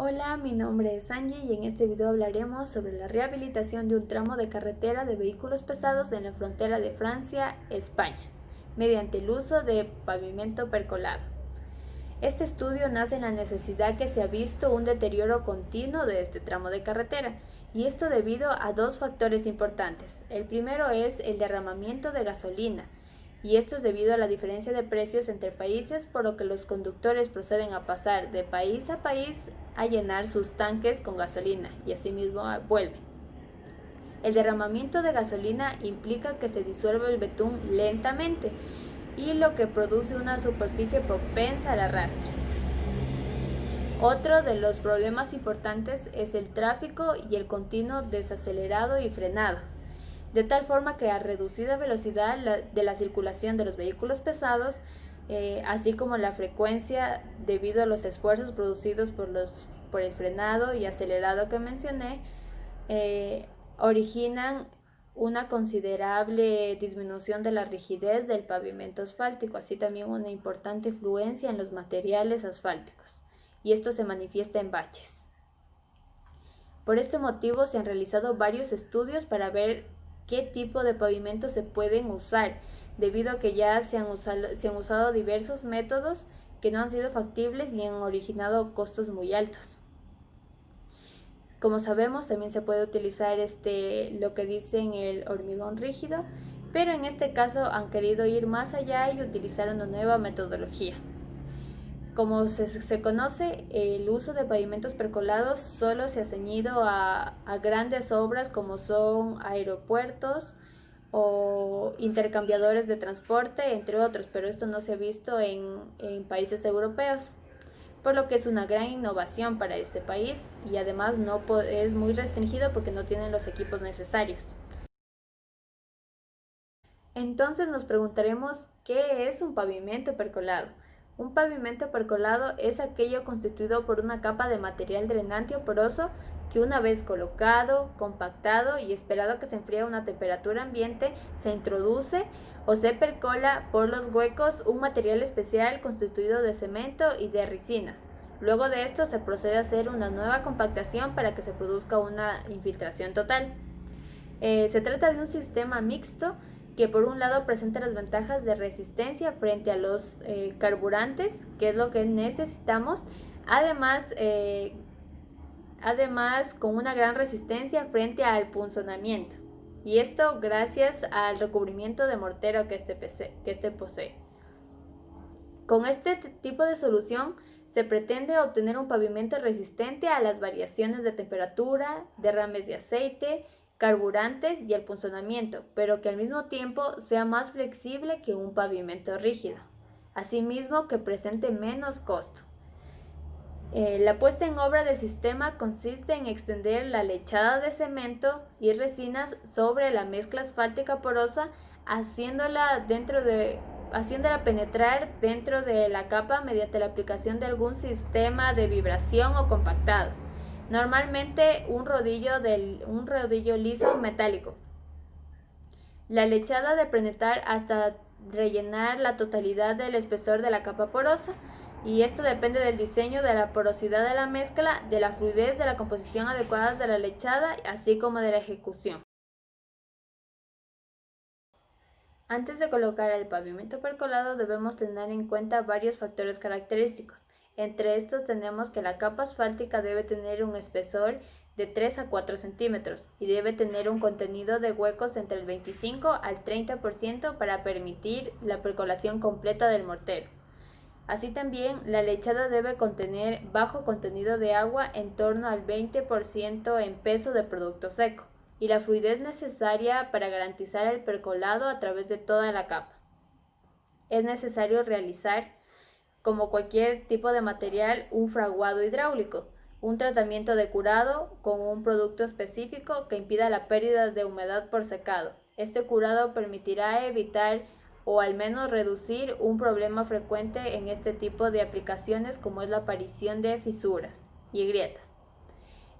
Hola, mi nombre es Angie y en este video hablaremos sobre la rehabilitación de un tramo de carretera de vehículos pesados en la frontera de Francia-España, mediante el uso de pavimento percolado. Este estudio nace en la necesidad que se ha visto un deterioro continuo de este tramo de carretera, y esto debido a dos factores importantes. El primero es el derramamiento de gasolina, y esto es debido a la diferencia de precios entre países, por lo que los conductores proceden a pasar de país a país a llenar sus tanques con gasolina y asimismo vuelven. El derramamiento de gasolina implica que se disuelve el betún lentamente y lo que produce una superficie propensa al arrastre. Otro de los problemas importantes es el tráfico y el continuo desacelerado y frenado, de tal forma que a reducida velocidad de la circulación de los vehículos pesados, así como la frecuencia debido a los esfuerzos producidos por el frenado y acelerado que mencioné, originan una considerable disminución de la rigidez del pavimento asfáltico, así también una importante influencia en los materiales asfálticos, y esto se manifiesta en baches. Por este motivo se han realizado varios estudios para ver qué tipo de pavimentos se pueden usar, debido a que ya se han usado diversos métodos que no han sido factibles y han originado costos muy altos. Como sabemos, también se puede utilizar lo que dicen el hormigón rígido, pero en este caso han querido ir más allá y utilizar una nueva metodología. Como se conoce, el uso de pavimentos percolados solo se ha ceñido a grandes obras como son aeropuertos o intercambiadores de transporte, entre otros, pero esto no se ha visto en países europeos, por lo que es una gran innovación para este país y además es muy restringido porque no tienen los equipos necesarios. Entonces nos preguntaremos, ¿qué es un pavimento percolado? Un pavimento percolado es aquello constituido por una capa de material drenante o poroso que, una vez colocado, compactado y esperado que se enfríe a una temperatura ambiente, se introduce o se percola por los huecos un material especial constituido de cemento y de resinas. Luego de esto se procede a hacer una nueva compactación para que se produzca una infiltración total. Se trata de un sistema mixto que por un lado presenta las ventajas de resistencia frente a los carburantes, que es lo que necesitamos, además con una gran resistencia frente al punzonamiento, y esto gracias al recubrimiento de mortero que este posee. Con este tipo de solución se pretende obtener un pavimento resistente a las variaciones de temperatura, derrames de aceite, carburantes y el punzonamiento, pero que al mismo tiempo sea más flexible que un pavimento rígido, asimismo que presente menos costo. La puesta en obra del sistema consiste en extender la lechada de cemento y resinas sobre la mezcla asfáltica porosa, haciéndola penetrar dentro de la capa mediante la aplicación de algún sistema de vibración o compactado, normalmente un rodillo liso metálico. La lechada de penetrar hasta rellenar la totalidad del espesor de la capa porosa, y esto depende del diseño, de la porosidad de la mezcla, de la fluidez, de la composición adecuada de la lechada, así como de la ejecución. Antes de colocar el pavimento percolado debemos tener en cuenta varios factores característicos. Entre estos tenemos que la capa asfáltica debe tener un espesor de 3 a 4 centímetros y debe tener un contenido de huecos entre el 25 al 30% para permitir la percolación completa del mortero. Así también, la lechada debe contener bajo contenido de agua, en torno al 20% en peso de producto seco, y la fluidez necesaria para garantizar el percolado a través de toda la capa. Es necesario realizar, como cualquier tipo de material, un fraguado hidráulico, un tratamiento de curado con un producto específico que impida la pérdida de humedad por secado. Este curado permitirá evitar o al menos reducir un problema frecuente en este tipo de aplicaciones, como es la aparición de fisuras y grietas.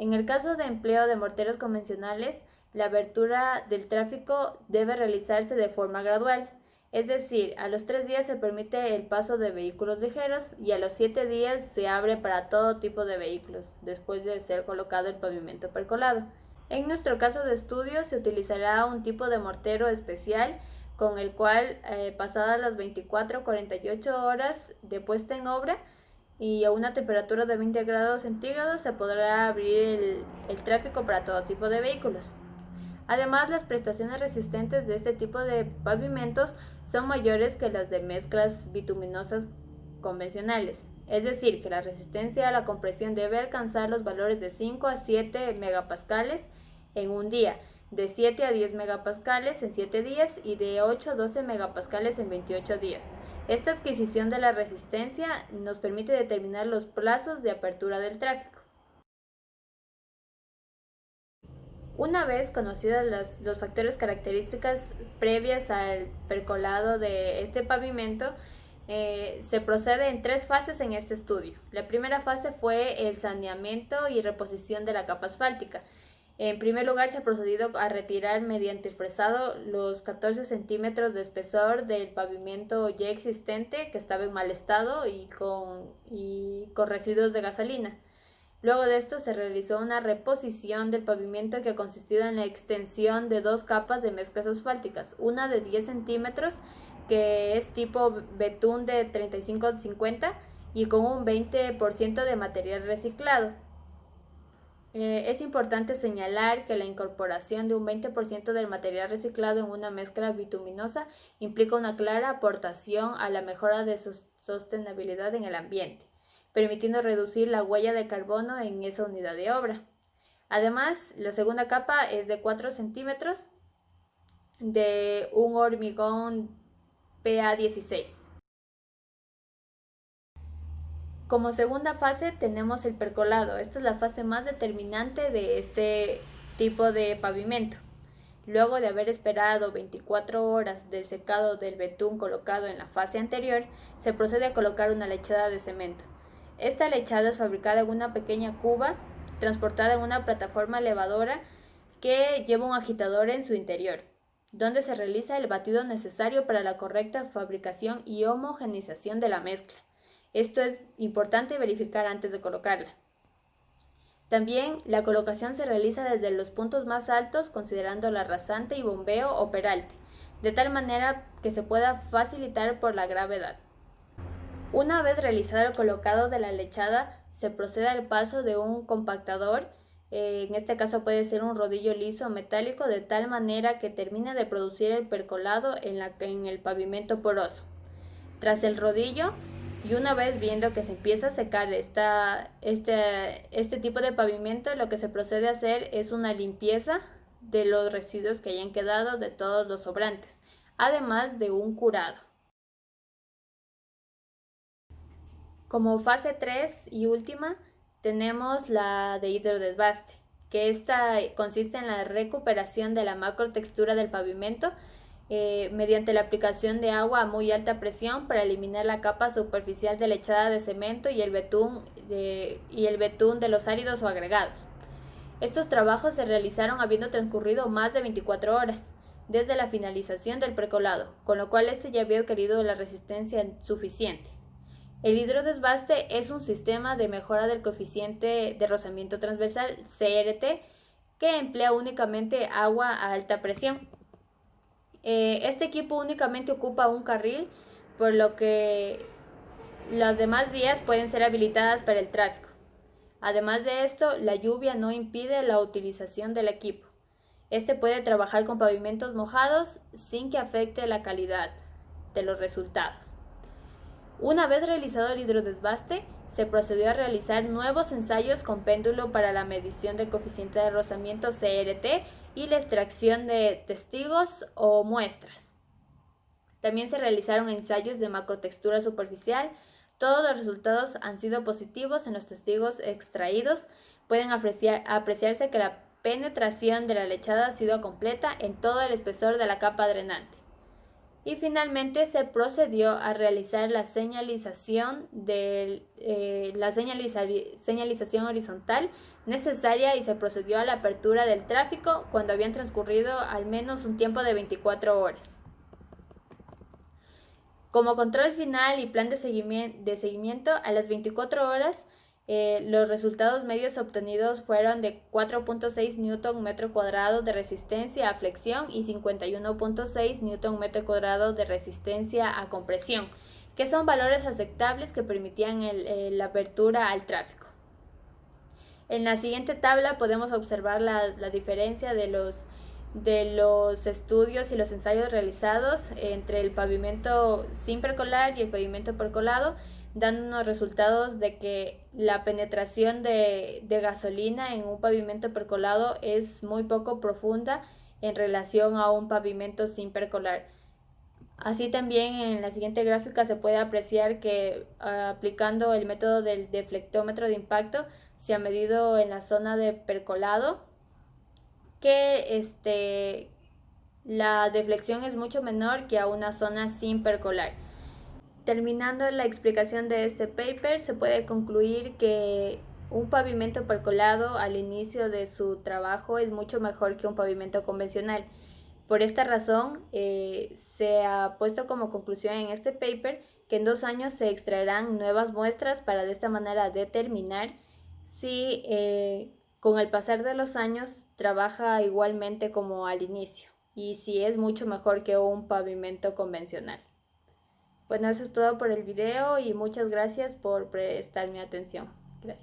En el caso de empleo de morteros convencionales, la abertura del tráfico debe realizarse de forma gradual. Es decir, a los 3 días se permite el paso de vehículos ligeros y a los 7 días se abre para todo tipo de vehículos, después de ser colocado el pavimento percolado. En nuestro caso de estudio se utilizará un tipo de mortero especial con el cual pasadas las 24-48 horas de puesta en obra y a una temperatura de 20 grados centígrados se podrá abrir el tráfico para todo tipo de vehículos. Además, las prestaciones resistentes de este tipo de pavimentos son mayores que las de mezclas bituminosas convencionales. Es decir, que la resistencia a la compresión debe alcanzar los valores de 5 a 7 megapascales en un día, de 7 a 10 megapascales en 7 días y de 8 a 12 megapascales en 28 días. Esta adquisición de la resistencia nos permite determinar los plazos de apertura del tráfico. Una vez conocidas los factores características previas al percolado de este pavimento, se procede en 3 fases en este estudio. La primera fase fue el saneamiento y reposición de la capa asfáltica. En primer lugar, se ha procedido a retirar mediante el fresado los 14 centímetros de espesor del pavimento ya existente que estaba en mal estado y con residuos de gasolina. Luego de esto se realizó una reposición del pavimento que ha consistido en la extensión de 2 capas de mezclas asfálticas, una de 10 centímetros que es tipo betún de 35-50 y con un 20% de material reciclado. Es importante señalar que la incorporación de un 20% del material reciclado en una mezcla bituminosa implica una clara aportación a la mejora de su sostenibilidad en el ambiente, permitiendo reducir la huella de carbono en esa unidad de obra. Además, la segunda capa es de 4 centímetros de un hormigón PA16. Como segunda fase tenemos el percolado. Esta es la fase más determinante de este tipo de pavimento. Luego de haber esperado 24 horas del secado del betún colocado en la fase anterior, se procede a colocar una lechada de cemento. Esta lechada es fabricada en una pequeña cuba, transportada en una plataforma elevadora que lleva un agitador en su interior, donde se realiza el batido necesario para la correcta fabricación y homogenización de la mezcla. Esto es importante verificar antes de colocarla. También la colocación se realiza desde los puntos más altos considerando la rasante y bombeo o peralte, de tal manera que se pueda facilitar por la gravedad. Una vez realizado el colocado de la lechada, se procede al paso de un compactador, en este caso puede ser un rodillo liso metálico, de tal manera que termine de producir el percolado en el pavimento poroso. Tras el rodillo, y una vez viendo que se empieza a secar este tipo de pavimento, lo que se procede a hacer es una limpieza de los residuos que hayan quedado de todos los sobrantes, además de un curado. Como fase 3 y última, tenemos la de hidrodesbaste, que esta consiste en la recuperación de la macrotextura del pavimento mediante la aplicación de agua a muy alta presión para eliminar la capa superficial de lechada de cemento y el betún de los áridos o agregados. Estos trabajos se realizaron habiendo transcurrido más de 24 horas desde la finalización del percolado, con lo cual este ya había adquirido la resistencia suficiente. El hidrodesbaste es un sistema de mejora del coeficiente de rozamiento transversal, CRT, que emplea únicamente agua a alta presión. Este equipo únicamente ocupa un carril, por lo que las demás vías pueden ser habilitadas para el tráfico. Además de esto, la lluvia no impide la utilización del equipo. Este puede trabajar con pavimentos mojados sin que afecte la calidad de los resultados. Una vez realizado el hidrodesbaste, se procedió a realizar nuevos ensayos con péndulo para la medición del coeficiente de rozamiento CRT y la extracción de testigos o muestras. También se realizaron ensayos de macrotextura superficial. Todos los resultados han sido positivos en los testigos extraídos. Pueden apreciarse que la penetración de la lechada ha sido completa en todo el espesor de la capa drenante. Y finalmente se procedió a realizar la señalización señalización horizontal necesaria y se procedió a la apertura del tráfico cuando habían transcurrido al menos un tiempo de 24 horas. Como control final y plan de seguimiento, a las 24 horas los resultados medios obtenidos fueron de 4.6 Newton metro cuadrado de resistencia a flexión y 51.6 Newton metro cuadrado de resistencia a compresión, que son valores aceptables que permitían la apertura al tráfico. En la siguiente tabla podemos observar la diferencia de los estudios y los ensayos realizados entre el pavimento sin percolar y el pavimento percolado, dando unos resultados de que la penetración de gasolina en un pavimento percolado es muy poco profunda en relación a un pavimento sin percolar. Así también en la siguiente gráfica se puede apreciar que aplicando el método del deflectómetro de impacto se ha medido en la zona de percolado que la deflexión es mucho menor que a una zona sin percolar. Terminando la explicación de este paper, se puede concluir que un pavimento percolado al inicio de su trabajo es mucho mejor que un pavimento convencional. Por esta razón, se ha puesto como conclusión en este paper que en 2 años se extraerán nuevas muestras para de esta manera determinar si con el pasar de los años trabaja igualmente como al inicio y si es mucho mejor que un pavimento convencional. Bueno, eso es todo por el video y muchas gracias por prestarme atención. Gracias.